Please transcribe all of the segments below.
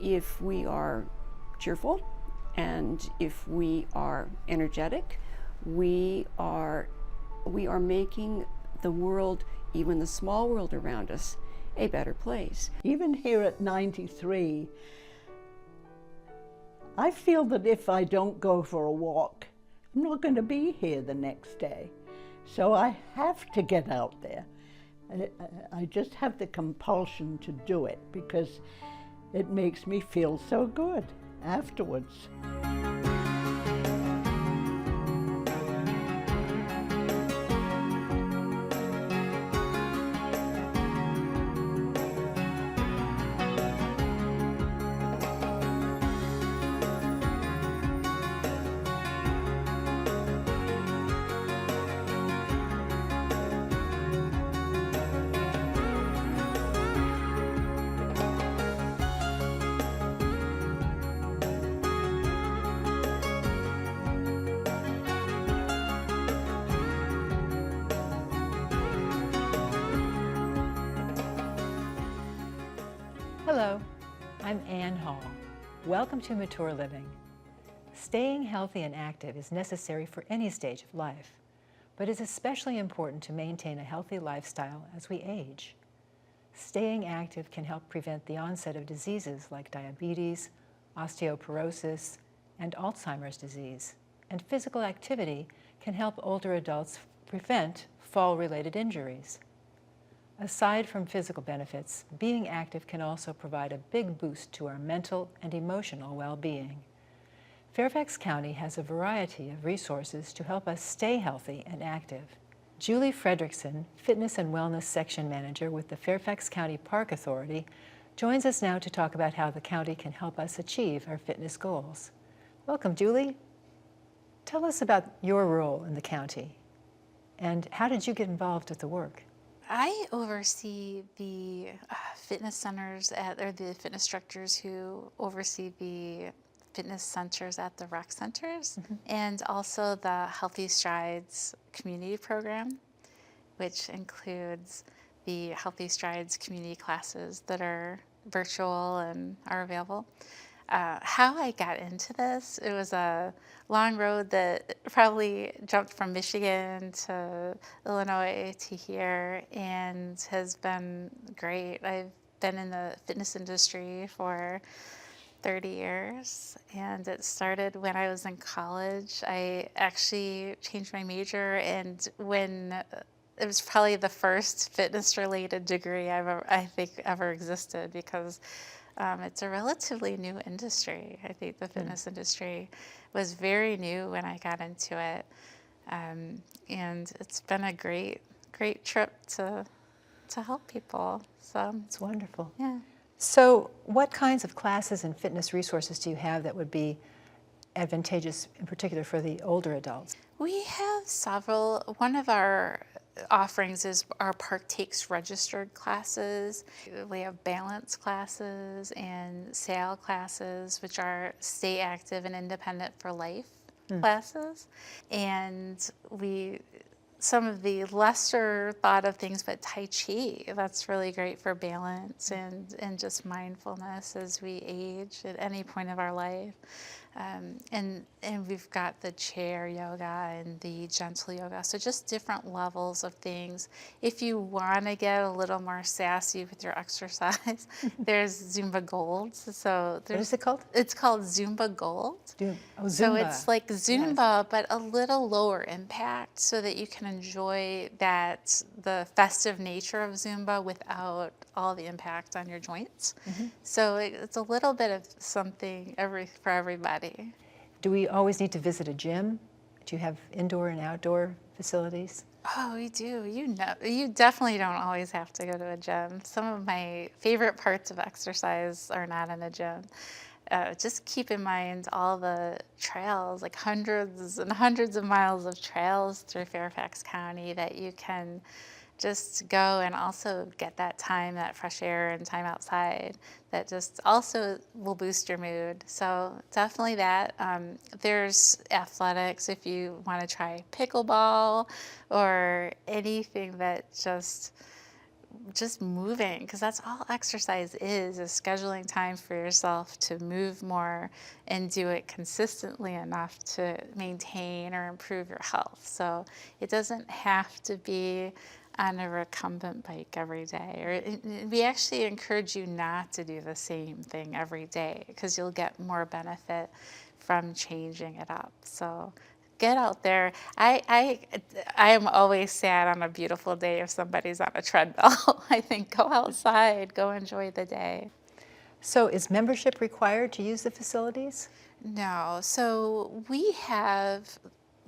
if we are cheerful and if we are energetic, we are making the world, even the small world around us, a better place. Even here at 93, I feel that if I don't go for a walk, I'm not going to be here the next day. So I have to get out there. I just have the compulsion to do it because it makes me feel so good afterwards. Hello, I'm Ann Hall. Welcome to Mature Living. Staying healthy and active is necessary for any stage of life, but it's especially important to maintain a healthy lifestyle as we age. Staying active can help prevent the onset of diseases like diabetes, osteoporosis, and Alzheimer's disease, and physical activity can help older adults prevent fall-related injuries. Aside from physical benefits, being active can also provide a big boost to our mental and emotional well-being. Fairfax County has a variety of resources to help us stay healthy and active. Julie Frederickson, Fitness and Wellness Section Manager with the Fairfax County Park Authority, joins us now to talk about how the county can help us achieve our fitness goals. Welcome, Julie. Tell us about your role in the county, and how did you get involved with the work? I oversee the fitness centers or the fitness instructors who oversee the fitness centers at the rec centers, and also the Healthy Strides community program, which includes the Healthy Strides community classes that are virtual and are available. How I got into this, it was a long road that probably jumped from Michigan to Illinois to here, and has been great. I've been in the fitness industry for 30 years, and it started when I was in college. I actually changed my major, and when it was probably the first fitness-related degree I think ever existed, because it's a relatively new industry. I think the fitness industry was very new when I got into it, and it's been a great trip to help people. So it's wonderful. Yeah. So what kinds of classes and fitness resources do you have that would be advantageous, in particular for the older adults? We have several. One of our offerings is our Park Takes registered classes. We have balance classes and sail classes, which are stay active and independent for life classes. And some of the lesser thought of things, but Tai Chi, that's really great for balance and just mindfulness as we age at any point of our life. And we've got the chair yoga and the gentle yoga, so just different levels of things. If you want to get a little more sassy with your exercise, there's Zumba Gold. So what is it called? It's called Zumba Gold. Zumba. So it's like Zumba, but a little lower impact, so that you can enjoy the festive nature of Zumba without all the impact on your joints. So it's a little bit of something for everybody. Do we always need to visit a gym? Do you have indoor and outdoor facilities? Oh, we do. You definitely don't always have to go to a gym. Some of my favorite parts of exercise are not in a gym. Just keep in mind all the trails, like hundreds and hundreds of miles of trails through Fairfax County that you can just go and also get that time, that fresh air and time outside that just also will boost your mood. So definitely that. There's athletics if you want to try pickleball or anything that just just moving, because that's all exercise is scheduling time for yourself to move more and do it consistently enough to maintain or improve your health. So it doesn't have to be on a recumbent bike every day. Or we actually encourage you not to do the same thing every day, because you'll get more benefit from changing it up. So get out there. I am always sad on a beautiful day if somebody's on a treadmill. I think go outside, go enjoy the day. So is membership required to use the facilities? No, so we have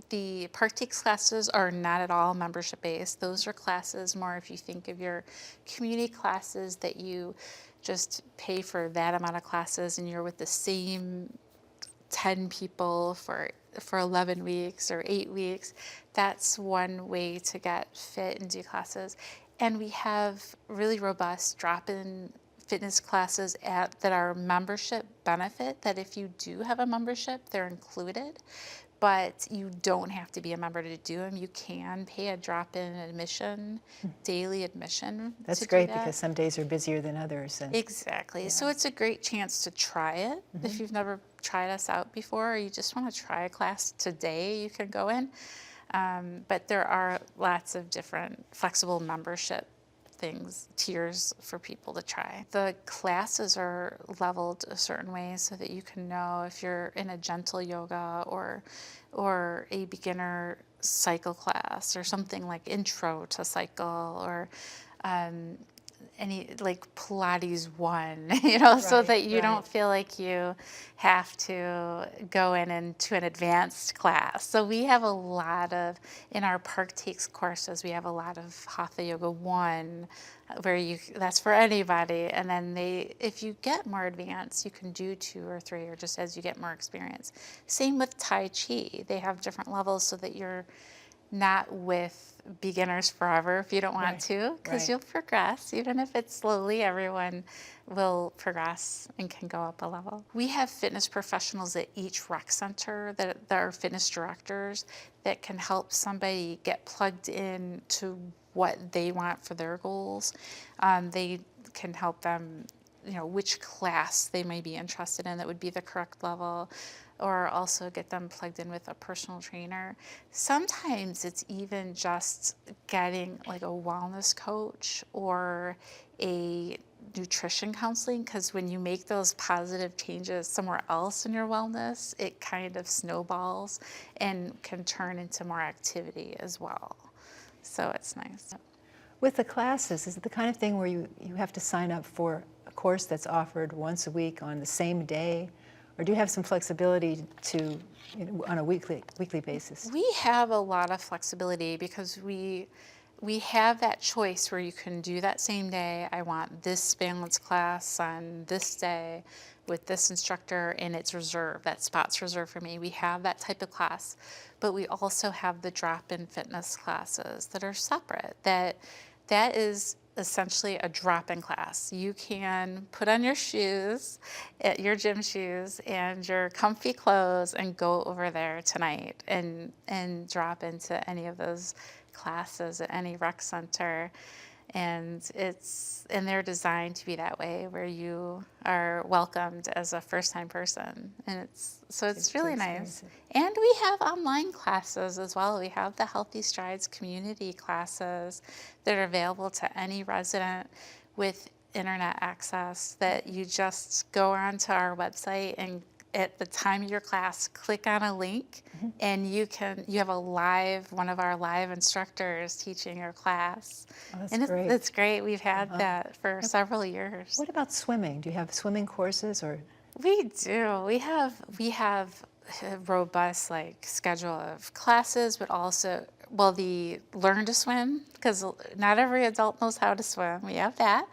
the Partakes classes are not at all membership based. Those are classes more, if you think of your community classes, that you just pay for that amount of classes and you're with the same 10 people for 11 weeks or 8 weeks. That's one way to get fit and do classes. And we have really robust drop-in fitness classes that are membership benefit, that if you do have a membership, they're included. But you don't have to be a member to do them. You can pay a drop-in admission, daily admission. That's great, because some days are busier than others. And exactly. Yeah. So it's a great chance to try it. If you've never tried us out before, or you just want to try a class today, you can go in. But there are lots of different flexible membership tiers for people to try. The classes are leveled a certain way so that you can know if you're in a gentle yoga or a beginner cycle class, or something like intro to cycle, or any like Pilates 1, so that you don't feel like you have to go into an advanced class. So we have a lot of, in our Partakes courses, we have a lot of Hatha Yoga 1, where that's for anybody. And then if you get more advanced, you can do 2 or 3, or just as you get more experience. Same with Tai Chi. They have different levels so that you're not with beginners forever if you don't want to, because you'll progress. Even if it's slowly, everyone will progress and can go up a level. We have fitness professionals at each rec center that are fitness directors that can help somebody get plugged in to what they want for their goals. They can help them, which class they may be interested in that would be the correct level, or also get them plugged in with a personal trainer. Sometimes it's even just getting like a wellness coach or a nutrition counseling, because when you make those positive changes somewhere else in your wellness, it kind of snowballs and can turn into more activity as well. So it's nice. With the classes, is it the kind of thing where you have to sign up for a course that's offered once a week on the same day? Or do you have some flexibility to, on a weekly basis? We have a lot of flexibility, because we have that choice where you can do that same day. I want this balance class on this day with this instructor, and it's reserved. That spot's reserved for me. We have that type of class, but we also have the drop-in fitness classes that are separate. That is essentially a drop-in class. You can put on your shoes, your gym shoes, and your comfy clothes and go over there tonight and drop into any of those classes at any rec center. And they're designed to be that way, where you are welcomed as a first-time person, and it's really nice. And we have online classes as well. We have the Healthy Strides community classes that are available to any resident with internet access, that you just go onto our website and at the time of your class, click on a link, and you have one of our live instructors teaching your class. Oh, that's and great. It's great. We've had that for several years. What about swimming? Do you have swimming courses, or? We do. We have a robust schedule of classes, but also the Learn to Swim, because not every adult knows how to swim. We have that.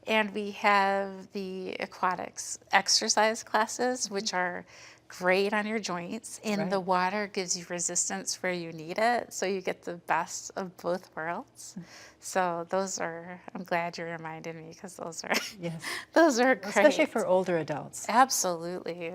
And we have the aquatics exercise classes, which are great on your joints. And the water gives you resistance where you need it, so you get the best of both worlds. So I'm glad you reminded me, because those are great. Especially for older adults. Absolutely.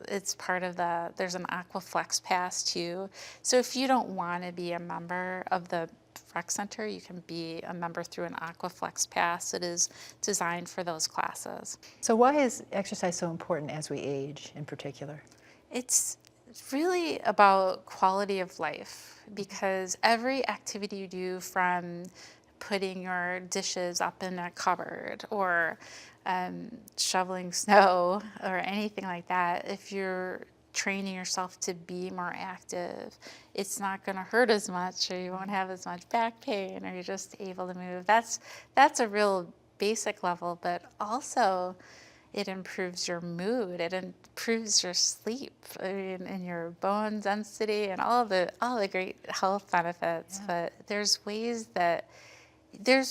It's part of there's an Aquaflex Pass too. So if you don't want to be a member of the rec center, you can be a member through an Aquaflex pass that is designed for those classes. So why is exercise so important as we age in particular? It's really about quality of life, because every activity you do, from putting your dishes up in a cupboard or shoveling snow or anything like that, if you're training yourself to be more active, it's not going to hurt as much, or you won't have as much back pain, or you're just able to move. That's a real basic level, but also it improves your mood, it improves your sleep, I mean, and your bone density and all the great health benefits. Yeah. But there's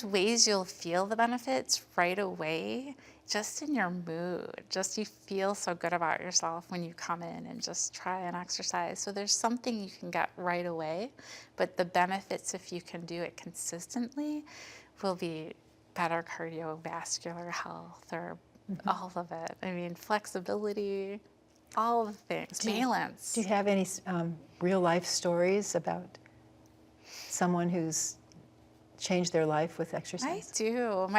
ways you'll feel the benefits right away, just in your mood. Just you feel so good about yourself when you come in and just try and exercise. So there's something you can get right away, but the benefits, if you can do it consistently, will be better cardiovascular health, or all of it. I mean, flexibility, all the things, balance. Do you have any real life stories about someone who's changed their life with exercise? I do.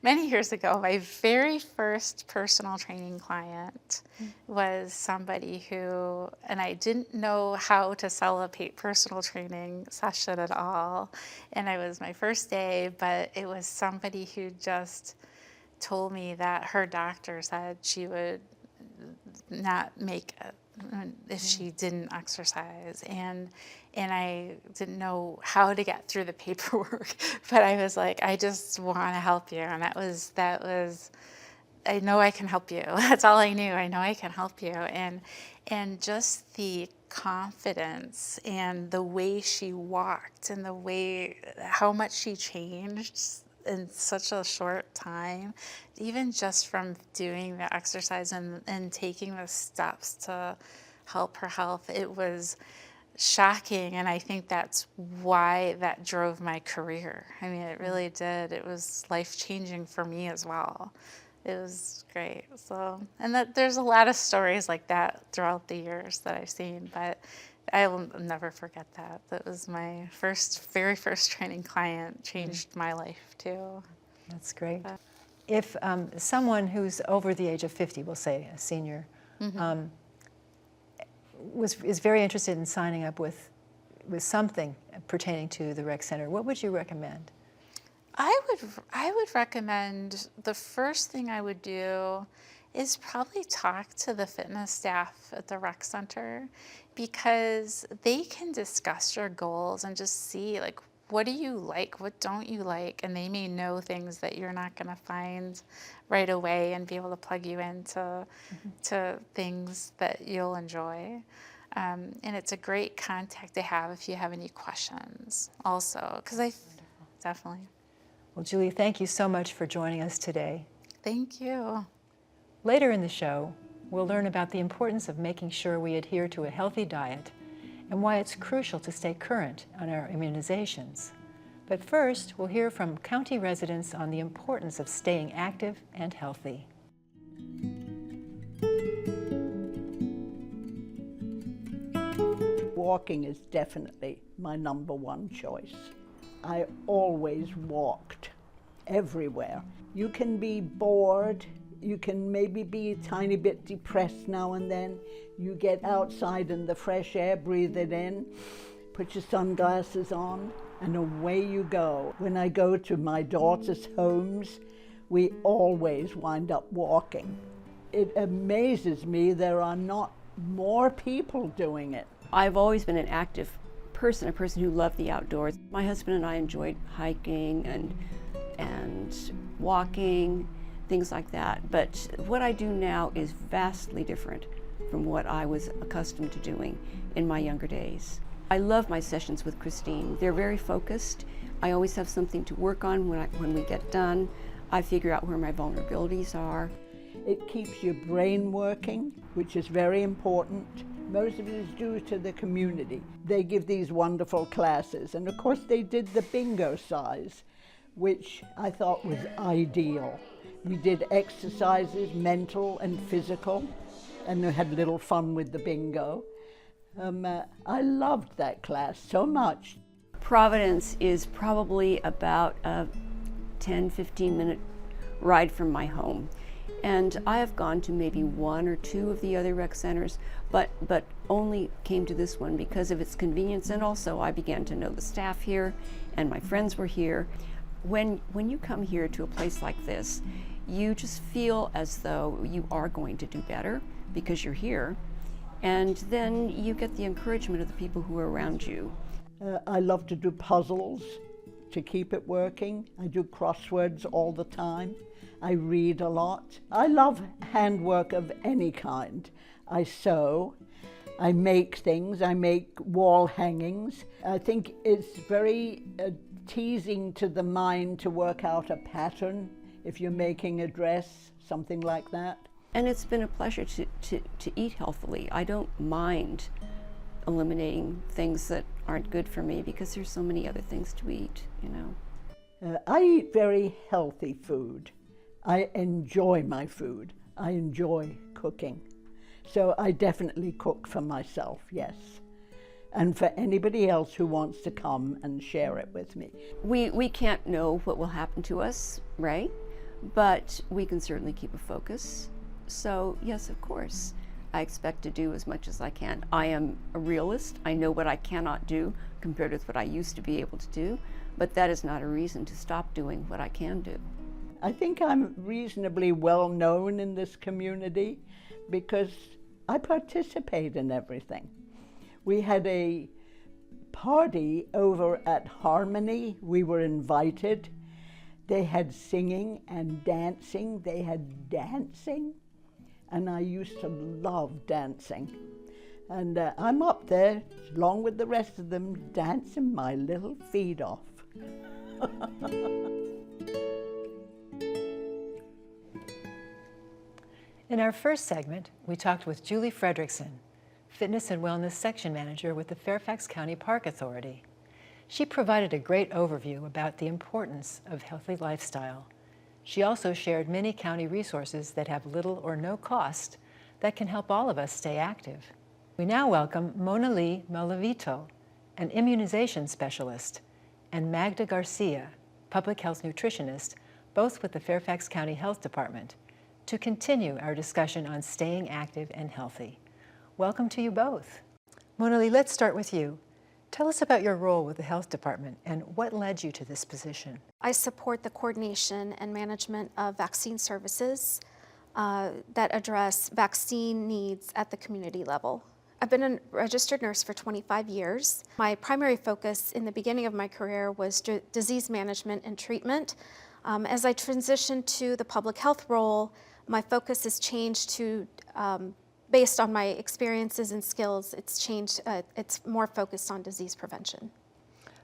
Many years ago, my very first personal training client was somebody who, and I didn't know how to sell a personal training session at all, and it was my first day, but it was somebody who just told me that her doctor said she would not make it if she didn't exercise, and I didn't know how to get through the paperwork, but I was like, I just want to help you, and that was I know I can help you. That's all I knew. I know I can help you, and just the confidence and the way she walked and the way how much she changed in such a short time, even just from doing the exercise and taking the steps to help her health, it was shocking. And I think that's why that drove my career. I mean, it really did. It was life-changing for me as well. It was great. So, and there's a lot of stories like that throughout the years that I've seen, but I will never forget that. That was my very first training client, changed my life too. That's great. If someone who's over the age of 50, we'll say a senior, is very interested in signing up with something pertaining to the rec center, what would you recommend? I would recommend, the first thing I would do is probably talk to the fitness staff at the rec center, because they can discuss your goals and just see, like, what do you like, what don't you like, and they may know things that you're not going to find right away and be able to plug you into to things that you'll enjoy. And it's a great contact to have if you have any questions also, because definitely. Well, Julie, thank you so much for joining us today. Thank you. Later in the show, we'll learn about the importance of making sure we adhere to a healthy diet and why it's crucial to stay current on our immunizations. But first, we'll hear from county residents on the importance of staying active and healthy. Walking is definitely my number one choice. I always walked everywhere. You can be bored, you can maybe be a tiny bit depressed now and then. You get outside in the fresh air, breathe it in, put your sunglasses on, and away you go. When I go to my daughter's homes, we always wind up walking. It amazes me there are not more people doing it. I've always been an active person, a person who loved the outdoors. My husband and I enjoyed hiking and walking, things like that. But what I do now is vastly different from what I was accustomed to doing in my younger days. I love my sessions with Christine. They're very focused. I always have something to work on when we get done. I figure out where my vulnerabilities are. It keeps your brain working, which is very important. Most of it is due to the community. They give these wonderful classes, and of course they did the bingo size, which I thought was ideal. We did exercises, mental and physical, and we had a little fun with the bingo. I loved that class so much. Providence is probably about a 10-15 minute ride from my home. And I have gone to maybe one or two of the other rec centers, but only came to this one because of its convenience, and also I began to know the staff here and my friends were here. When you come here to a place like this, you just feel as though you are going to do better because you're here, and then you get the encouragement of the people who are around you. I love to do puzzles to keep it working. I do crosswords all the time. I read a lot. I love handwork of any kind. I sew, I make things, I make wall hangings. I think it's very teasing to the mind to work out a pattern if you're making a dress, something like that. And it's been a pleasure to eat healthily. I don't mind eliminating things that aren't good for me because there's so many other things to eat, you know. I eat very healthy food. I enjoy my food. I enjoy cooking. So I definitely cook for myself, yes. And for anybody else who wants to come and share it with me. We can't know what will happen to us, right? But we can certainly keep a focus. So yes, of course, I expect to do as much as I can. I am a realist. I know what I cannot do compared with what I used to be able to do, but that is not a reason to stop doing what I can do. I think I'm reasonably well known in this community because I participate in everything. We had a party over at Harmony. We were invited. They had singing and dancing. They had dancing. And I used to love dancing. And I'm up there, along with the rest of them, dancing my little feet off. In our first segment, we talked with Julie Frederickson, Fitness and Wellness Section Manager with the Fairfax County Park Authority. She provided a great overview about the importance of healthy lifestyle. She also shared many county resources that have little or no cost that can help all of us stay active. We now welcome Monali Malaveetil, an immunization specialist, and Magda Garcia, public health nutritionist, both with the Fairfax County Health Department, to continue our discussion on staying active and healthy. Welcome to you both. Monali, let's start with you. Tell us about your role with the Health Department and what led you to this position. I support the coordination and management of vaccine services that address vaccine needs at the community level. I've been a registered nurse for 25 years. My primary focus in the beginning of my career was disease management and treatment. As I transitioned to the public health role, my focus has changed to based on my experiences and skills, it's changed, it's more focused on disease prevention.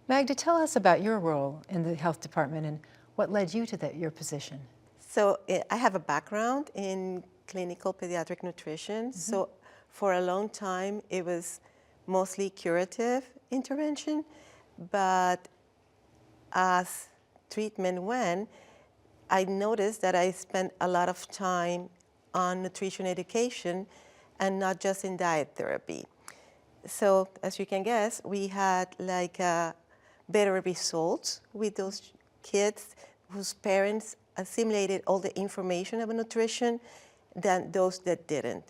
Magda, tell us about your role in the health department and what led you to your position. So I have a background in clinical pediatric nutrition. So for a long time, it was mostly curative intervention, but as treatment went, I noticed that I spent a lot of time on nutrition education and not just in diet therapy. So as you can guess, we had like better results with those kids whose parents assimilated all the information about nutrition than those that didn't.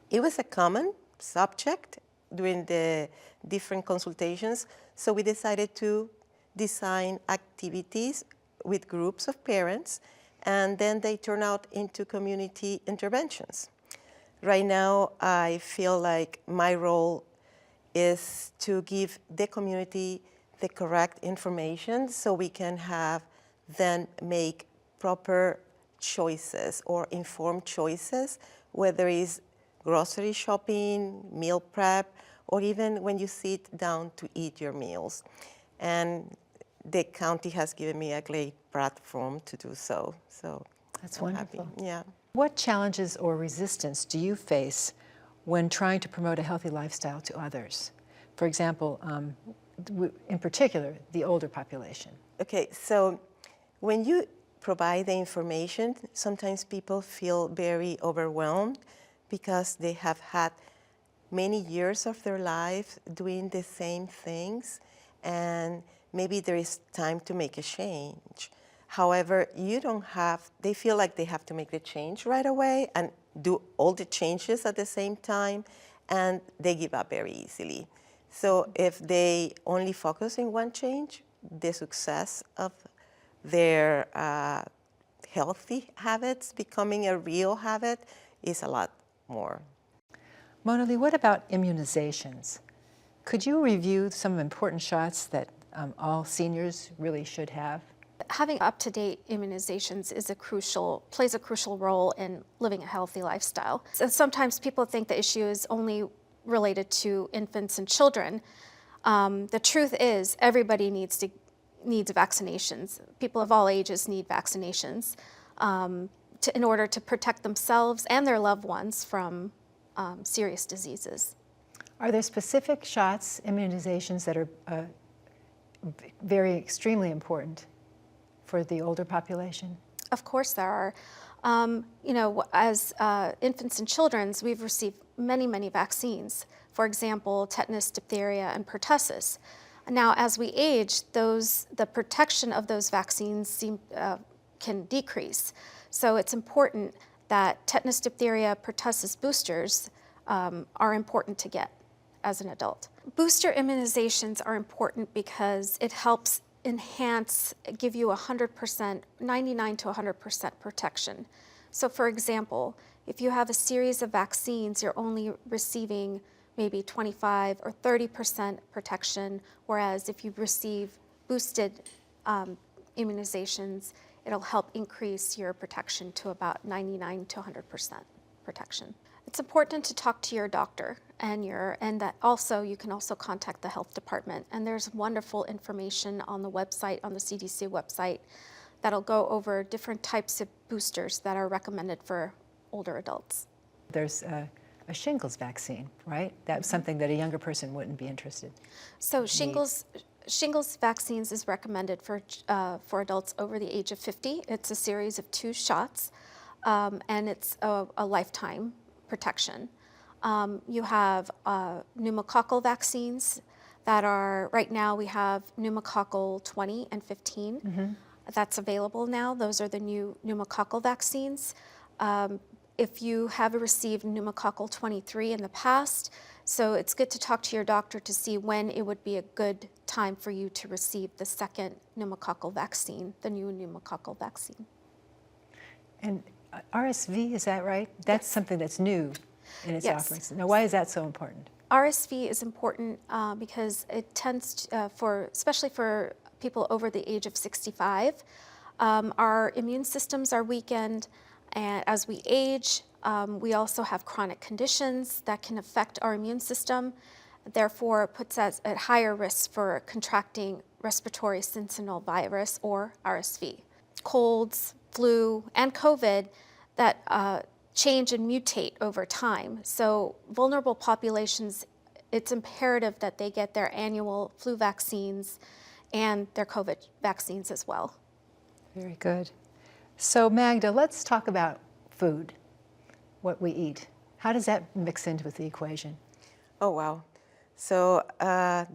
It was a common subject during the different consultations, so we decided to design activities with groups of parents, and then they turn out into community interventions. Right now, I feel like my role is to give the community the correct information so we can have them make proper choices or informed choices, whether it's grocery shopping, meal prep, or even when you sit down to eat your meals. And the county has given me a great platform to do so. So That's I'm wonderful. happy. Yeah. What challenges or resistance do you face when trying to promote a healthy lifestyle to others? For example, in particular, the older population. Okay, so when you provide the information, sometimes people feel very overwhelmed because they have had many years of their life doing the same things, and maybe there is time to make a change. However, they feel like they have to make the change right away and do all the changes at the same time, and they give up very easily. So if they only focus on one change, the success of their healthy habits becoming a real habit is a lot more. Monali, what about immunizations? Could you review some important shots that all seniors really should have? Having up-to-date immunizations plays a crucial role in living a healthy lifestyle. So sometimes people think the issue is only related to infants and children. The truth is, everybody needs vaccinations. People of all ages need vaccinations in order to protect themselves and their loved ones from serious diseases. Are there specific shots, immunizations that are very extremely important for the older population? Of course there are. As infants and children, we've received many vaccines. For example, tetanus, diphtheria, and pertussis. Now, as we age, the protection of those vaccines can decrease. So it's important that tetanus, diphtheria, pertussis boosters are important to get as an adult. Booster immunizations are important because it helps give you 100%, 99 to 100% protection. So for example, if you have a series of vaccines, you're only receiving maybe 25 or 30% protection, whereas if you receive boosted immunizations, it'll help increase your protection to about 99 to 100% protection. It's important to talk to your doctor, and that also you can also contact the health department. And there's wonderful information on the website, on the CDC website, that'll go over different types of boosters that are recommended for older adults. There's a shingles vaccine, right? That's something that a younger person wouldn't be interested. So shingles vaccines is recommended for adults over the age of 50. It's a series of 2 shots, and it's a lifetime protection. You have pneumococcal vaccines that are, right now we have pneumococcal 20 and 15. Mm-hmm. That's available now. Those are the new pneumococcal vaccines. If you have received pneumococcal 23 in the past, so it's good to talk to your doctor to see when it would be a good time for you to receive the second pneumococcal vaccine, the new pneumococcal vaccine. And RSV, is that right? That's something that's new in its offerings. Now, why is that so important? RSV is important because it tends to, especially for people over the age of 65, our immune systems are weakened, and as we age, we also have chronic conditions that can affect our immune system. Therefore, it puts us at higher risk for contracting respiratory syncytial virus, or RSV. Colds, flu, and COVID that change and mutate over time. So vulnerable populations, it's imperative that they get their annual flu vaccines and their COVID vaccines as well. Very good. So Magda, let's talk about food, what we eat. How does that mix into with the equation? Oh, wow. So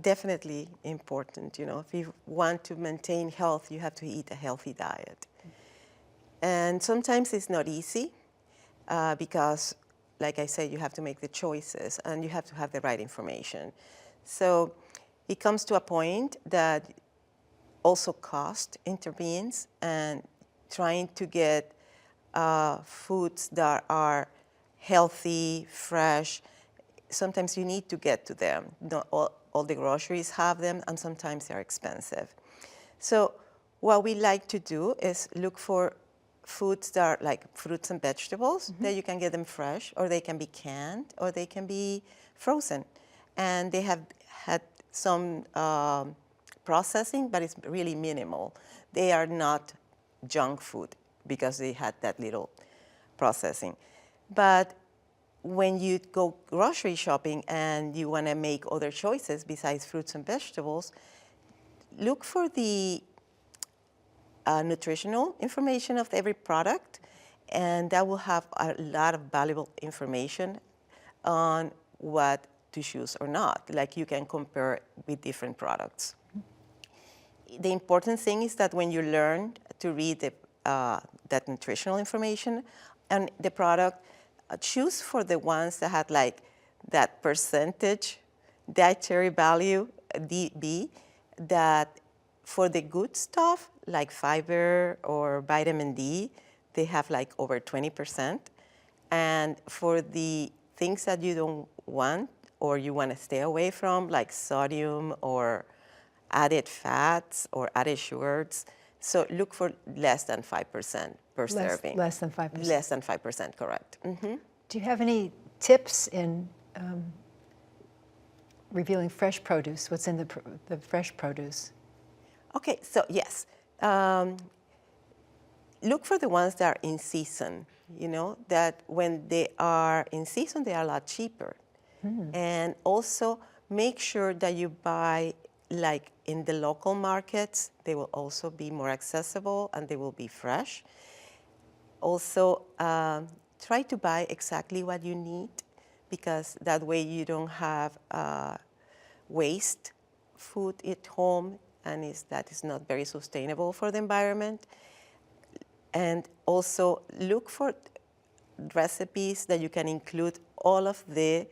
definitely important. You know, if you want to maintain health, you have to eat a healthy diet. And sometimes it's not easy because, like I said, you have to make the choices and you have to have the right information. So it comes to a point that also cost intervenes, and trying to get foods that are healthy, fresh, sometimes you need to get to them. Not all the groceries have them, and sometimes they're expensive. So what we like to do is look for foods that are like fruits and vegetables, that you can get them fresh, or they can be canned, or they can be frozen. And they have had some processing, but it's really minimal. They are not junk food because they had that little processing. But when you go grocery shopping and you want to make other choices besides fruits and vegetables, look for the nutritional information of every product, and that will have a lot of valuable information on what to choose or not. Like, you can compare with different products. the important thing is that when you learn to read that nutritional information and the product, choose for the ones that had like that percentage dietary value, DB, that for the good stuff, like fiber or vitamin D, they have like over 20%. And for the things that you don't want or you want to stay away from, like sodium or added fats or added sugars, so look for less than 5% per serving. Less than 5%. Less than 5%, correct. Mm-hmm. Do you have any tips in revealing fresh produce? What's in the fresh produce? Okay, so yes. Look for the ones that are in season, that when they are in season, they are a lot cheaper. And also make sure that you buy like in the local markets, they will also be more accessible and they will be fresh. Also, try to buy exactly what you need, because that way you don't have waste food at home, and that is not very sustainable for the environment. And also look for recipes that you can include all of the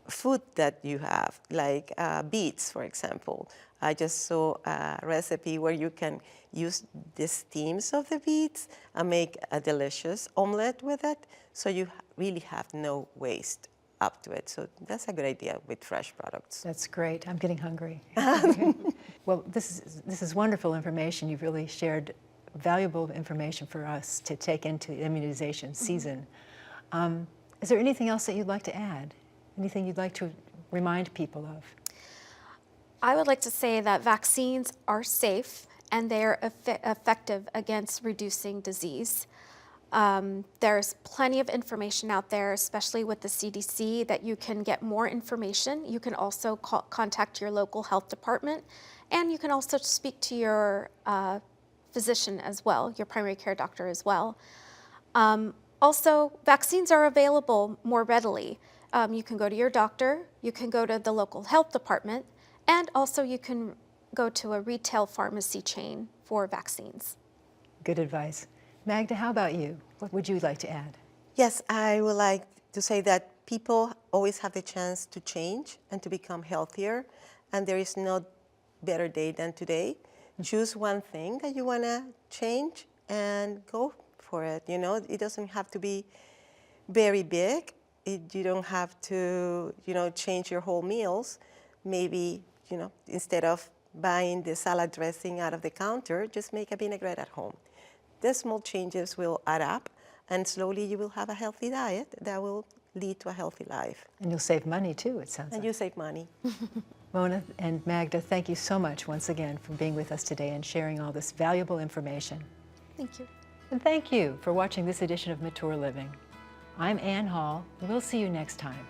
food that you have, like beets, for example. I just saw a recipe where you can use the steams of the beets and make a delicious omelette with it, so you really have no waste up to it. So that's a good idea with fresh products. That's great. I'm getting hungry. Well, this is wonderful information. You've really shared valuable information for us to take into the immunization season. Is there anything else that you'd like to add? Anything you'd like to remind people of? I would like to say that vaccines are safe and they are effective against reducing disease. There's plenty of information out there, especially with the CDC, that you can get more information. You can also contact your local health department, and you can also speak to your physician as well, your primary care doctor as well. Also, vaccines are available more readily. You can go to your doctor, you can go to the local health department, and also you can go to a retail pharmacy chain for vaccines. Good advice. Magda, how about you? What would you like to add? Yes, I would like to say that people always have the chance to change and to become healthier, and there is no better day than today. Choose one thing that you want to change and go for it. It doesn't have to be very big. You don't have to, change your whole meals. Maybe, instead of buying the salad dressing out of the counter, just make a vinaigrette at home. The small changes will add up, and slowly you will have a healthy diet that will lead to a healthy life. And you'll save money too, it sounds like. And you save money. Mona and Magda, thank you so much once again for being with us today and sharing all this valuable information. Thank you. And thank you for watching this edition of Mature Living. I'm Ann Hall, and we'll see you next time.